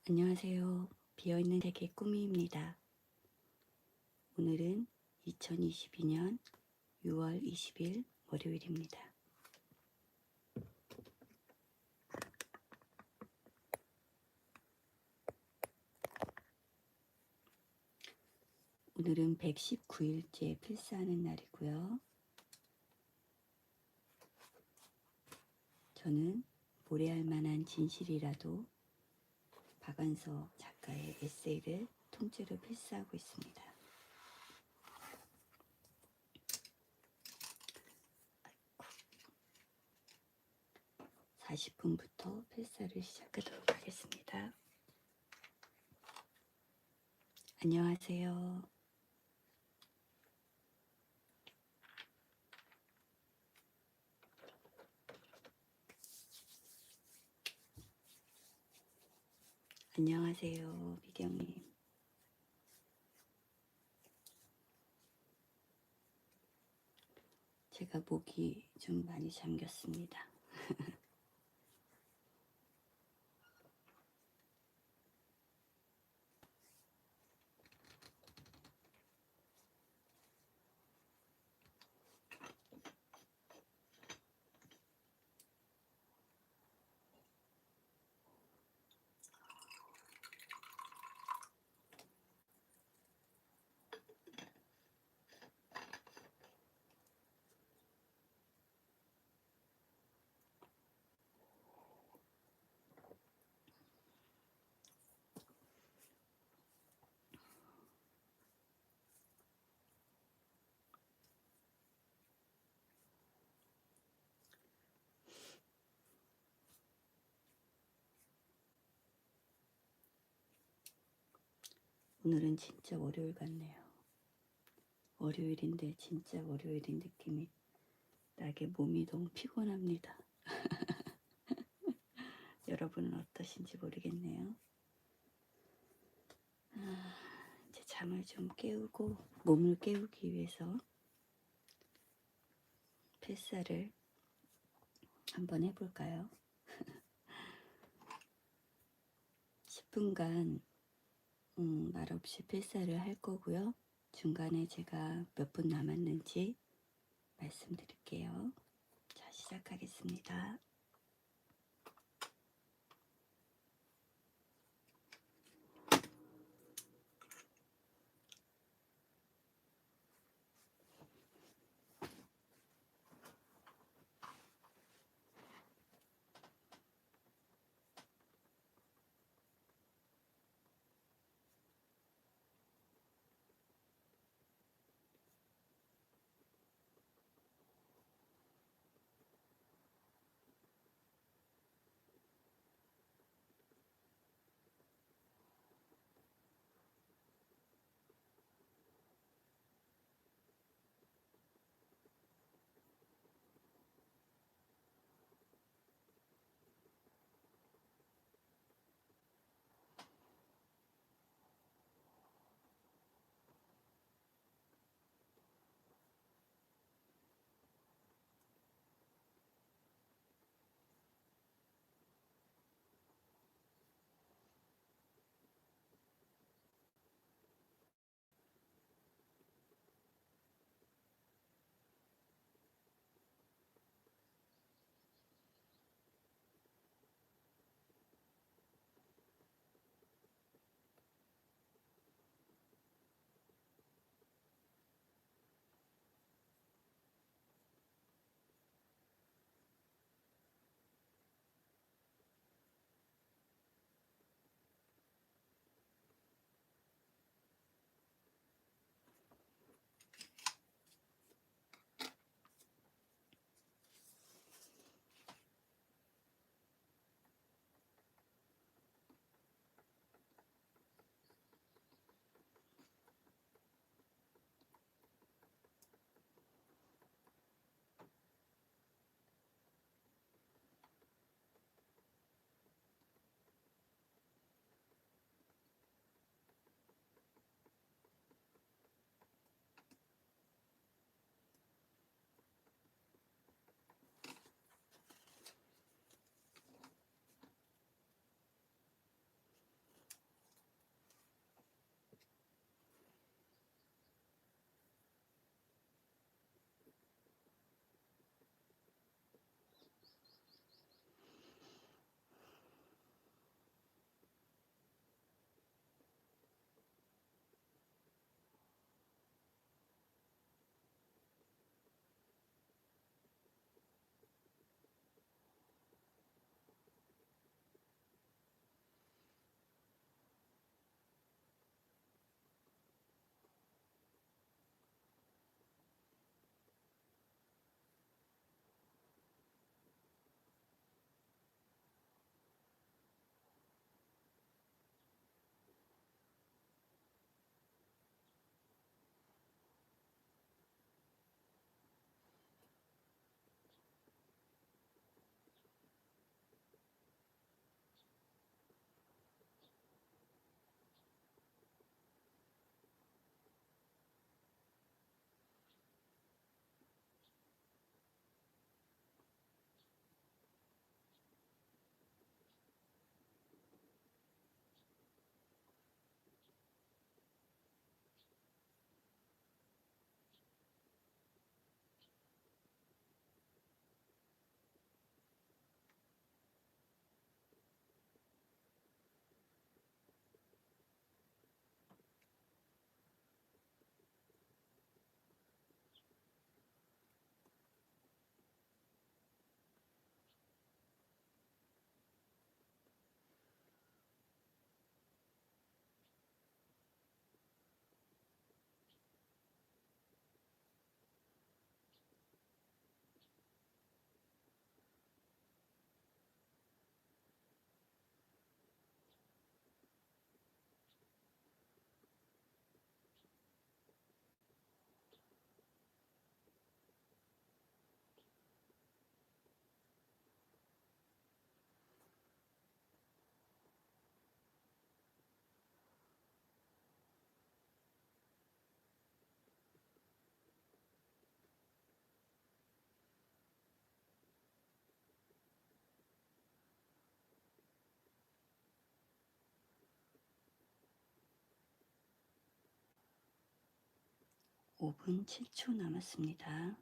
안녕하세요. 비어있는 세계 꾸미입니다. 오늘은 2022년 6월 20일 월요일입니다. 오늘은 119일째 필사하는 날이고요. 저는 모래알 만한 진실이라도 박완서 작가의 에세이를 통째로 필사하고 있습니다. 40분부터 필사를 시작하도록 하겠습니다. 안녕하세요. 안녕하세요, 미경님. 제가 목이 좀 많이 잠겼습니다. 오늘은 진짜 월요일 같네요. 월요일인데 진짜 월요일인 느낌이 나게 몸이 너무 피곤합니다. 여러분은 어떠신지 모르겠네요. 이제 잠을 좀 깨우고 몸을 깨우기 위해서 필사를 한번 해볼까요? 10분간 말없이 필사를 할 거고요. 중간에 제가 몇 분 남았는지 말씀드릴게요. 자, 시작하겠습니다. 5분 7초 남았습니다.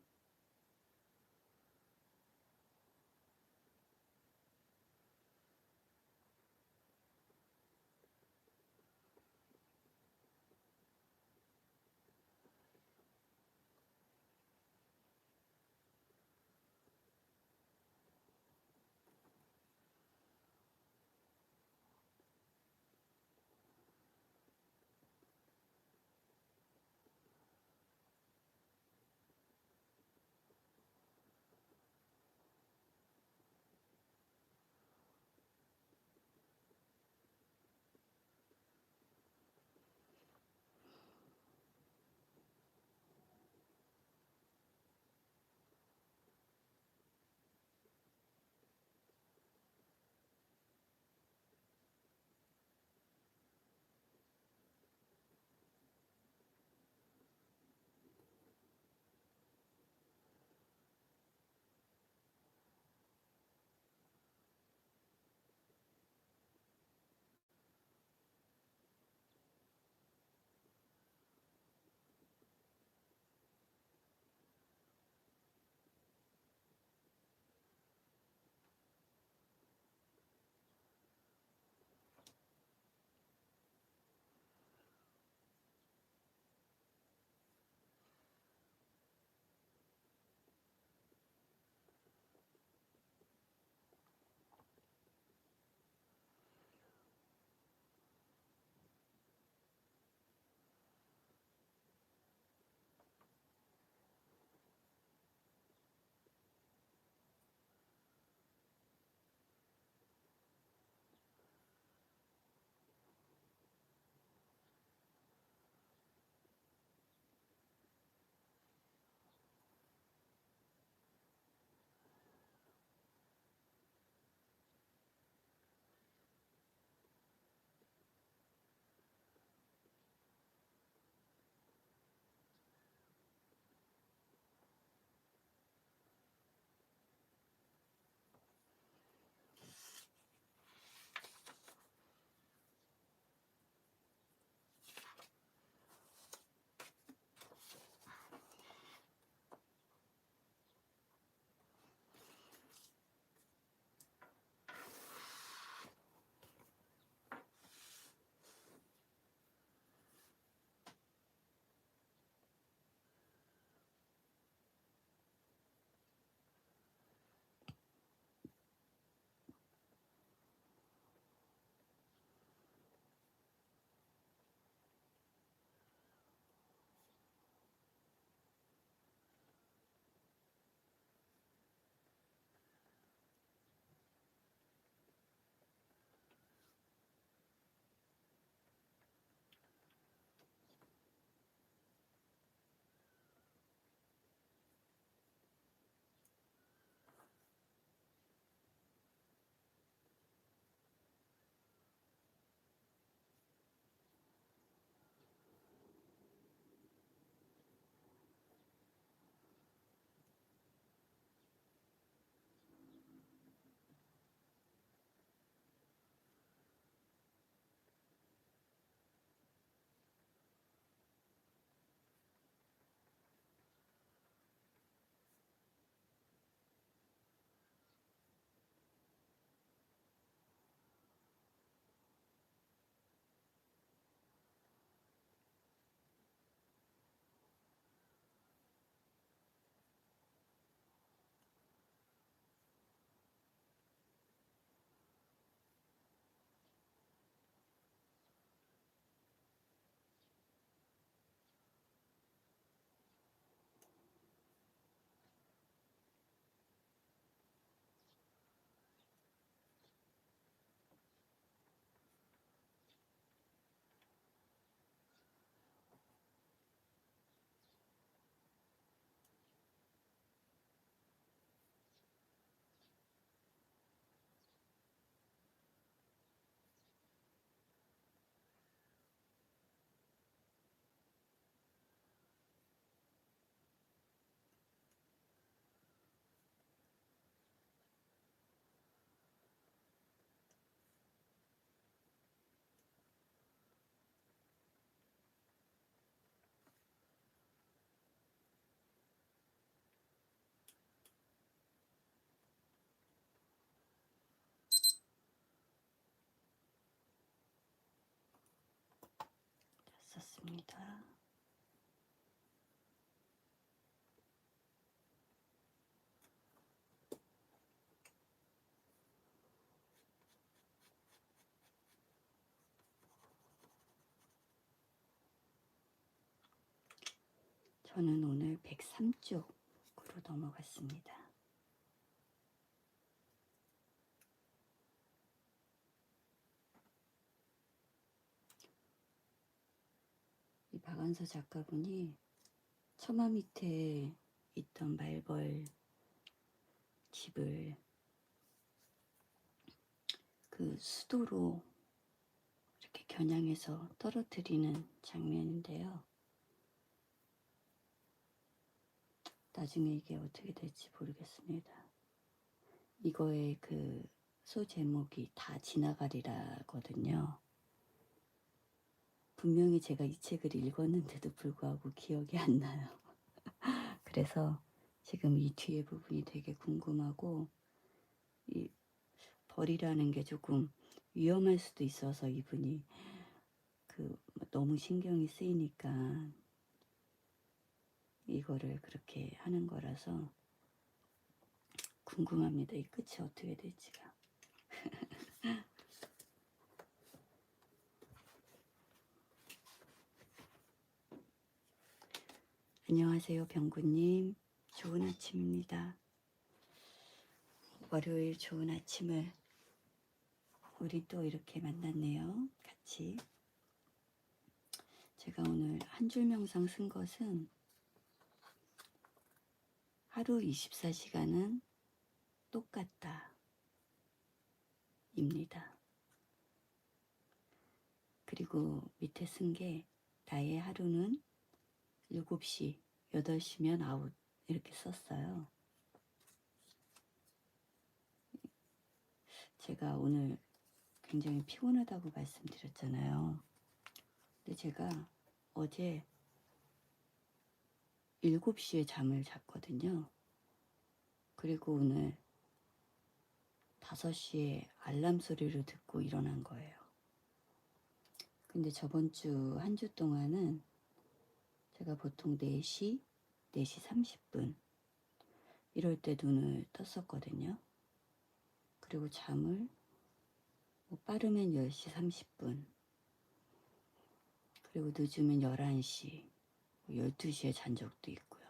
보겠습니다. 저는 오늘 103쪽으로 넘어갔습니다. 이 박완서 작가분이 처마 밑에 있던 말벌 집을 그 수도로 이렇게 겨냥해서 떨어뜨리는 장면인데요. 나중에 이게 어떻게 될지 모르겠습니다. 이거의 그 소제목이 다 지나가리라거든요. 분명히 제가 이 책을 읽었는데도 불구하고 기억이 안 나요. 그래서 지금 이 뒤에 부분이 되게 궁금하고, 이 벌이라는 게 조금 위험할 수도 있어서 이분이 그 너무 신경이 쓰이니까 이거를 그렇게 하는 거라서 궁금합니다. 이 끝이 어떻게 될지가. 안녕하세요, 병구님. 좋은 아침입니다. 월요일 좋은 아침을 우리 또 이렇게 만났네요. 같이. 제가 오늘 한 줄 명상 쓴 것은 하루 24시간은 똑같다 입니다. 그리고 밑에 쓴 게 나의 하루는 7시, 8시면 아웃 이렇게 썼어요. 제가 오늘 굉장히 피곤하다고 말씀드렸잖아요. 근데 제가 어제 7시에 잠을 잤거든요. 그리고 오늘 5시에 알람 소리를 듣고 일어난 거예요. 근데 저번 주 한 주 동안은 제가 보통 4시, 4시 30분 이럴 때 눈을 떴었거든요. 그리고 잠을 뭐 빠르면 10시 30분, 그리고 늦으면 11시, 12시에 잔 적도 있고요.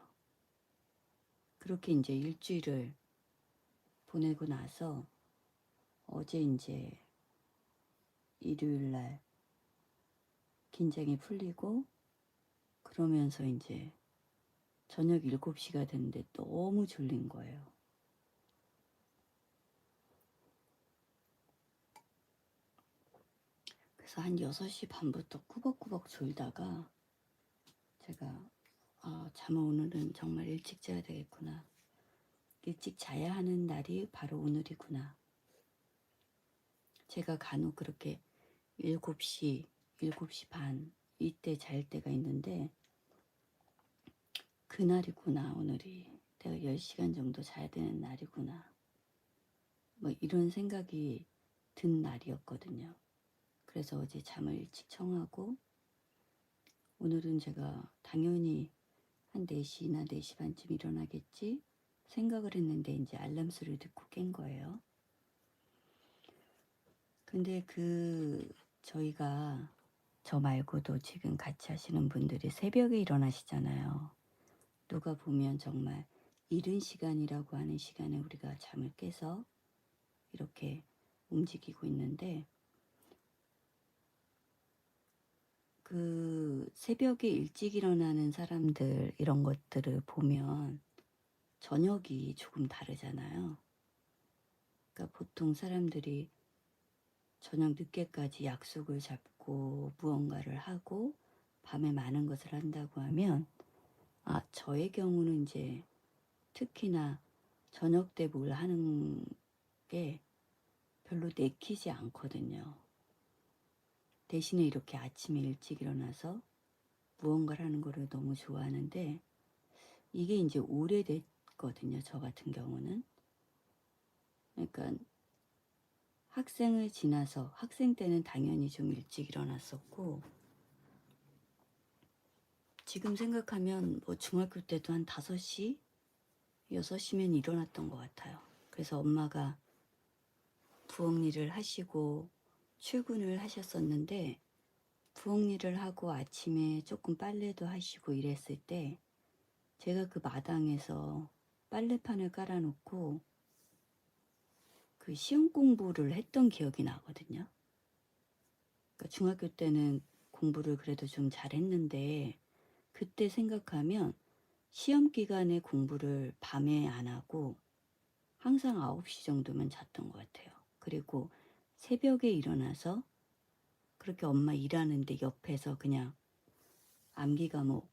그렇게 이제 일주일을 보내고 나서 어제 이제 일요일 날 긴장이 풀리고 그러면서 이제 저녁 7시가 됐는데 너무 졸린 거예요. 그래서 한 6시 반부터 꾸벅꾸벅 졸다가 제가 잠을 오늘은 정말 일찍 자야 되겠구나. 일찍 자야 하는 날이 바로 오늘이구나. 제가 간혹 그렇게 7시, 7시 반 이때 잘 때가 있는데 그날이구나. 오늘이 내가 10시간 정도 자야 되는 날이구나. 뭐 이런 생각이 든 날이었거든요. 그래서 어제 잠을 일찍 청하고 오늘은 제가 당연히 한 4시나 4시 반쯤 일어나겠지 생각을 했는데 이제 알람 소리를 듣고 깬 거예요. 근데 저희가 저 말고도 지금 같이 하시는 분들이 새벽에 일어나시잖아요. 누가 보면 정말 이른 시간이라고 하는 시간에 우리가 잠을 깨서 이렇게 움직이고 있는데 그 새벽에 일찍 일어나는 사람들 이런 것들을 보면 저녁이 조금 다르잖아요. 그러니까 보통 사람들이 저녁 늦게까지 약속을 잡고 무언가를 하고 밤에 많은 것을 한다고 하면 저의 경우는 이제 특히나 저녁 때 뭘 하는 게 별로 내키지 않거든요. 대신에 이렇게 아침에 일찍 일어나서 무언가를 하는 거를 너무 좋아하는데 이게 이제 오래됐거든요. 저 같은 경우는. 그러니까 학생을 지나서 학생 때는 당연히 좀 일찍 일어났었고 지금 생각하면 뭐 중학교 때도 한 5시, 6시면 일어났던 것 같아요. 그래서 엄마가 부엌 일을 하시고 출근을 하셨었는데 부엌 일을 하고 아침에 조금 빨래도 하시고 이랬을 때 제가 그 마당에서 빨래판을 깔아놓고 그 시험 공부를 했던 기억이 나거든요. 그러니까 중학교 때는 공부를 그래도 좀 잘했는데 그때 생각하면 시험 기간에 공부를 밤에 안 하고 항상 9시 정도면 잤던 것 같아요. 그리고 새벽에 일어나서 그렇게 엄마 일하는데 옆에서 그냥 암기 과목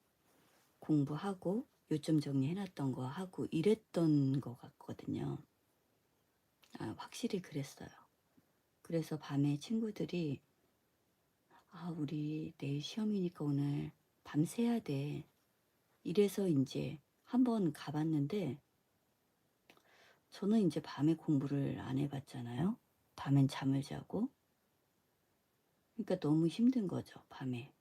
공부하고 요점 정리해놨던 거 하고 이랬던 것 같거든요. 확실히 그랬어요. 그래서 밤에 친구들이 우리 내일 시험이니까 오늘 밤새야 돼. 이래서 이제 한번 가봤는데 저는 이제 밤에 공부를 안 해봤잖아요. 밤엔 잠을 자고. 그러니까 너무 힘든 거죠, 밤에.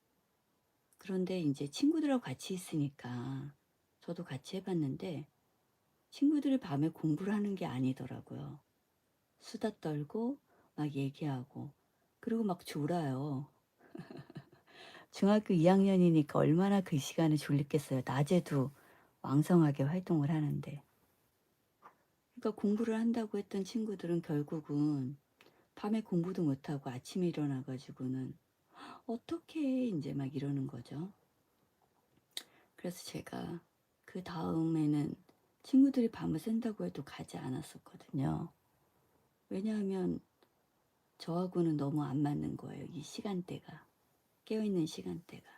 그런데 이제 친구들하고 같이 있으니까 저도 같이 해봤는데 친구들이 밤에 공부를 하는 게 아니더라고요. 수다 떨고 막 얘기하고 그리고 막 졸아요. 중학교 2학년이니까 얼마나 그 시간에 졸리겠어요. 낮에도 왕성하게 활동을 하는데. 그러니까 공부를 한다고 했던 친구들은 결국은 밤에 공부도 못하고 아침에 일어나가지고는 어떻게 이제 막 이러는 거죠. 그래서 제가 그 다음에는 친구들이 밤을 샌다고 해도 가지 않았었거든요. 왜냐하면 저하고는 너무 안 맞는 거예요. 이 시간대가. 깨어있는 시간대가.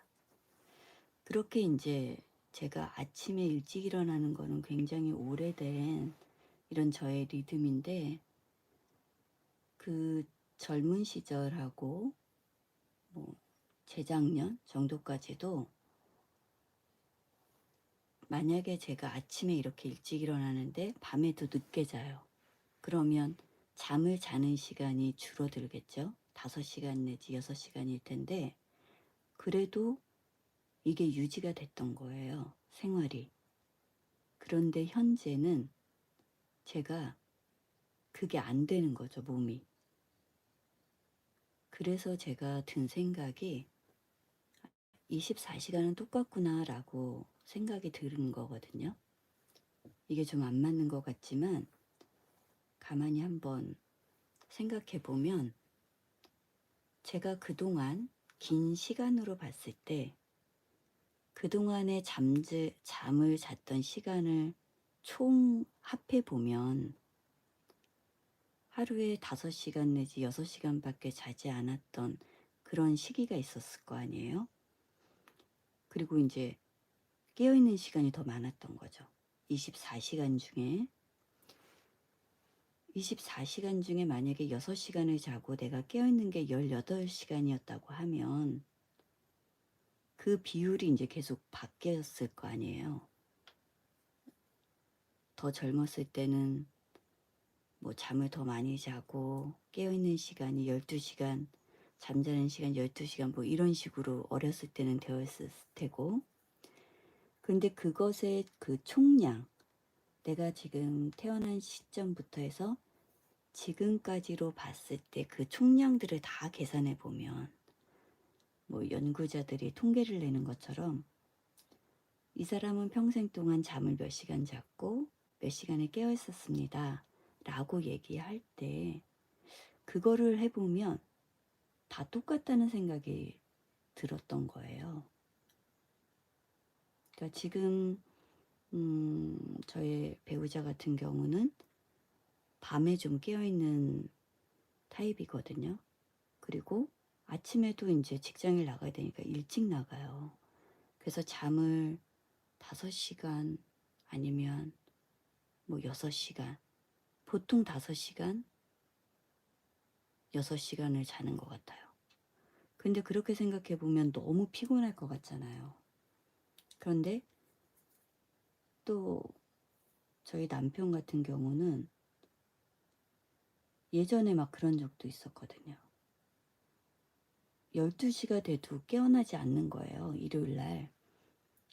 그렇게 이제 제가 아침에 일찍 일어나는 거는 굉장히 오래된 이런 저의 리듬인데 그 젊은 시절하고 뭐 재작년 정도까지도 만약에 제가 아침에 이렇게 일찍 일어나는데 밤에도 늦게 자요. 그러면 잠을 자는 시간이 줄어들겠죠. 5시간 내지 6시간일 텐데 그래도 이게 유지가 됐던 거예요. 생활이. 그런데 현재는 제가 그게 안 되는 거죠. 몸이. 그래서 제가 든 생각이 24시간은 똑같구나 라고 생각이 드는 거거든요. 이게 좀 안 맞는 것 같지만 가만히 한번 생각해 보면 제가 그동안 긴 시간으로 봤을 때 그동안에 잠을 잤던 시간을 총 합해 보면 하루에 5시간 내지 6시간밖에 자지 않았던 그런 시기가 있었을 거 아니에요. 그리고 이제 깨어있는 시간이 더 많았던 거죠. 24시간 중에 24시간 중에 만약에 6시간을 자고 내가 깨어있는 게 18시간이었다고 하면 그 비율이 이제 계속 바뀌었을 거 아니에요. 더 젊었을 때는 뭐 잠을 더 많이 자고 깨어있는 시간이 12시간, 잠자는 시간 12시간 뭐 이런 식으로 어렸을 때는 되었을 테고 근데 그것의 그 총량 내가 지금 태어난 시점부터 해서 지금까지로 봤을 때 그 총량들을 다 계산해 보면 뭐 연구자들이 통계를 내는 것처럼 이 사람은 평생 동안 잠을 몇 시간 잤고 몇 시간에 깨어 있었습니다 라고 얘기할 때 그거를 해보면 다 똑같다는 생각이 들었던 거예요. 그러니까 지금 저의 배우자 같은 경우는 밤에 좀 깨어있는 타입이거든요. 그리고 아침에도 이제 직장을 나가야 되니까 일찍 나가요. 그래서 잠을 5시간 아니면 뭐 6시간, 보통 5시간, 6시간을 자는 것 같아요. 근데 그렇게 생각해 보면 너무 피곤할 것 같잖아요. 그런데 또 저희 남편 같은 경우는 예전에 막 그런 적도 있었거든요. 12시가 돼도 깨어나지 않는 거예요. 일요일 날.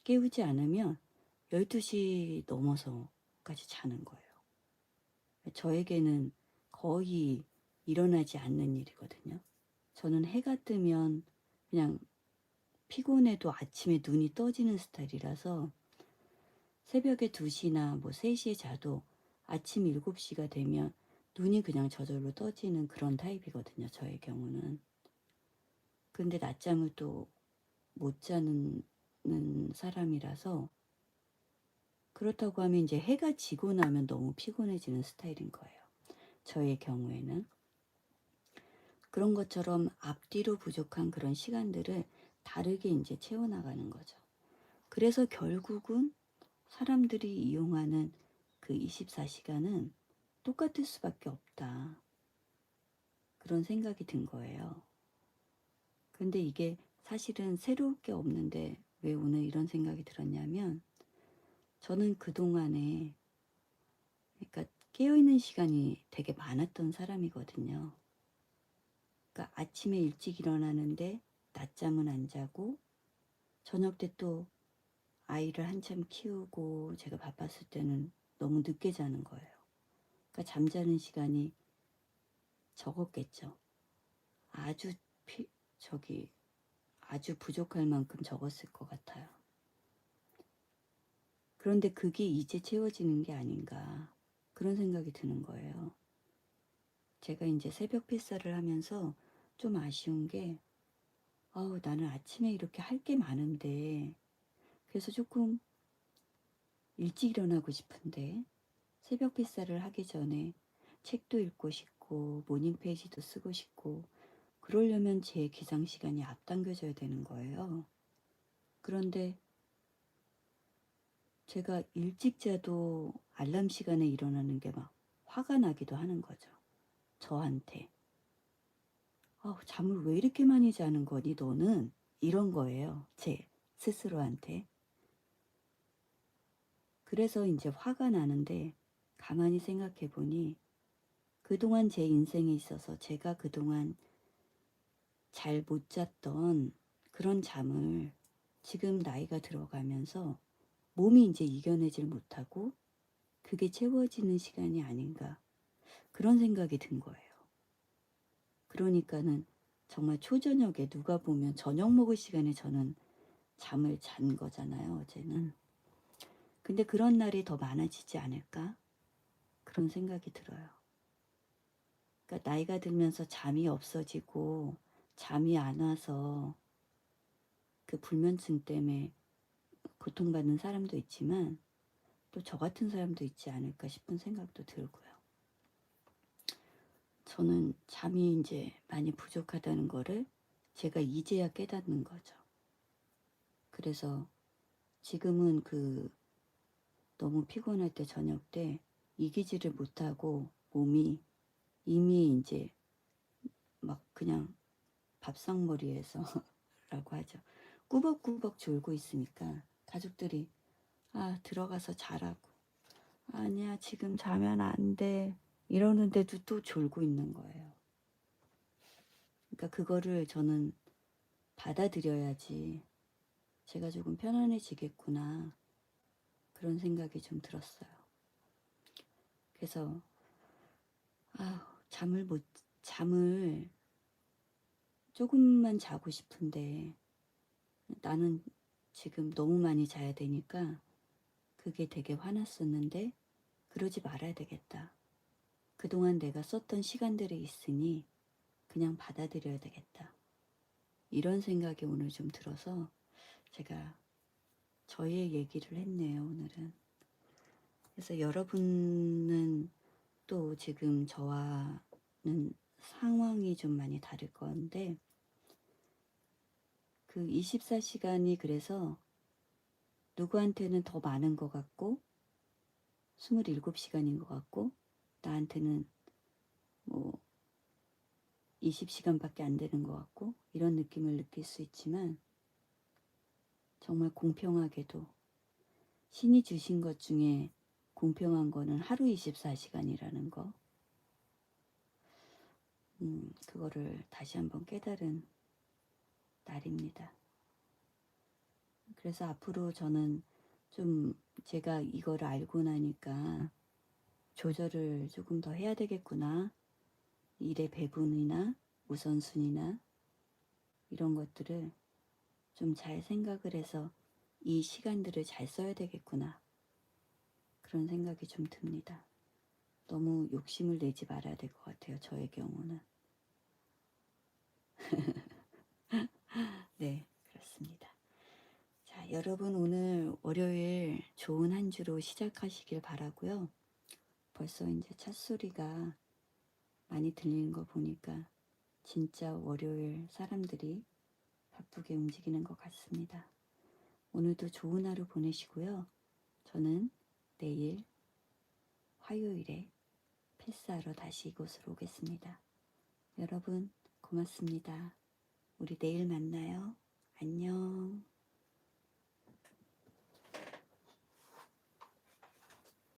깨우지 않으면 12시 넘어서까지 자는 거예요. 저에게는 거의 일어나지 않는 일이거든요. 저는 해가 뜨면 그냥 피곤해도 아침에 눈이 떠지는 스타일이라서 새벽에 2시나 뭐 3시에 자도 아침 7시가 되면 눈이 그냥 저절로 떠지는 그런 타입이거든요. 저의 경우는. 근데 낮잠을 또 못 자는 사람이라서 그렇다고 하면 이제 해가 지고 나면 너무 피곤해지는 스타일인 거예요. 저의 경우에는. 그런 것처럼 앞뒤로 부족한 그런 시간들을 다르게 이제 채워나가는 거죠. 그래서 결국은 사람들이 이용하는 그 24시간은 똑같을 수밖에 없다. 그런 생각이 든 거예요. 근데 이게 사실은 새로울 게 없는데 왜 오늘 이런 생각이 들었냐면 저는 그동안에 그러니까 깨어있는 시간이 되게 많았던 사람이거든요. 그러니까 아침에 일찍 일어나는데 낮잠은 안 자고 저녁 때 또 아이를 한참 키우고 제가 바빴을 때는 너무 늦게 자는 거예요. 그러니까 잠자는 시간이 적었겠죠. 아주 저기 아주 부족할 만큼 적었을 것 같아요. 그런데 그게 이제 채워지는 게 아닌가 그런 생각이 드는 거예요. 제가 이제 새벽 필사를 하면서 좀 아쉬운 게 나는 아침에 이렇게 할 게 많은데 그래서 조금 일찍 일어나고 싶은데 새벽 필사를 하기 전에 책도 읽고 싶고 모닝 페이지도 쓰고 싶고 그러려면 제 기상 시간이 앞당겨져야 되는 거예요. 그런데 제가 일찍 자도 알람 시간에 일어나는 게 막 화가 나기도 하는 거죠. 저한테. 잠을 왜 이렇게 많이 자는 거니 너는? 이런 거예요. 제 스스로한테. 그래서 이제 화가 나는데 가만히 생각해 보니 그동안 제 인생에 있어서 제가 그동안 잘 못 잤던 그런 잠을 지금 나이가 들어가면서 몸이 이제 이겨내질 못하고 그게 채워지는 시간이 아닌가 그런 생각이 든 거예요. 그러니까는 정말 초저녁에 누가 보면 저녁 먹을 시간에 저는 잠을 잔 거잖아요, 어제는. 근데 그런 날이 더 많아지지 않을까? 그런 생각이 들어요. 그러니까 나이가 들면서 잠이 없어지고 잠이 안 와서 그 불면증 때문에 고통받는 사람도 있지만 또 저 같은 사람도 있지 않을까 싶은 생각도 들고요. 저는 잠이 이제 많이 부족하다는 거를 제가 이제야 깨닫는 거죠. 그래서 지금은 너무 피곤할 때 저녁 때 이기지를 못하고 몸이 이미 이제 막 그냥 밥상머리에서 라고 하죠. 꾸벅꾸벅 졸고 있으니까 가족들이 들어가서 자라고 아니야 지금 자면 안 돼 이러는데도 또 졸고 있는 거예요. 그러니까 그거를 저는 받아들여야지 제가 조금 편안해지겠구나 그런 생각이 좀 들었어요. 그래서 잠을 조금만 자고 싶은데 나는 지금 너무 많이 자야 되니까 그게 되게 화났었는데 그러지 말아야 되겠다. 그동안 내가 썼던 시간들이 있으니 그냥 받아들여야 되겠다. 이런 생각이 오늘 좀 들어서 제가 저의 얘기를 했네요, 오늘은. 그래서 여러분은 또 지금 저와는 상황이 좀 많이 다를 건데 그 24시간이 그래서 누구한테는 더 많은 것 같고 27시간인 것 같고 나한테는 뭐 20시간밖에 안 되는 것 같고 이런 느낌을 느낄 수 있지만 정말 공평하게도 신이 주신 것 중에 공평한 거는 하루 24시간이라는 거 그거를 다시 한번 깨달은 날입니다. 그래서 앞으로 저는 좀 제가 이거를 알고 나니까 조절을 조금 더 해야 되겠구나. 일의 배분이나 우선순위나 이런 것들을 좀 잘 생각을 해서 이 시간들을 잘 써야 되겠구나. 그런 생각이 좀 듭니다. 너무 욕심을 내지 말아야 될 것 같아요. 저의 경우는. 네, 그렇습니다. 자, 여러분 오늘 월요일 좋은 한 주로 시작하시길 바라고요. 벌써 이제 찻소리가 많이 들리는 거 보니까 진짜 월요일 사람들이 바쁘게 움직이는 것 같습니다. 오늘도 좋은 하루 보내시고요. 저는 내일 화요일에 패스하러 다시 이곳으로 오겠습니다. 여러분 고맙습니다. 우리 내일 만나요. 안녕.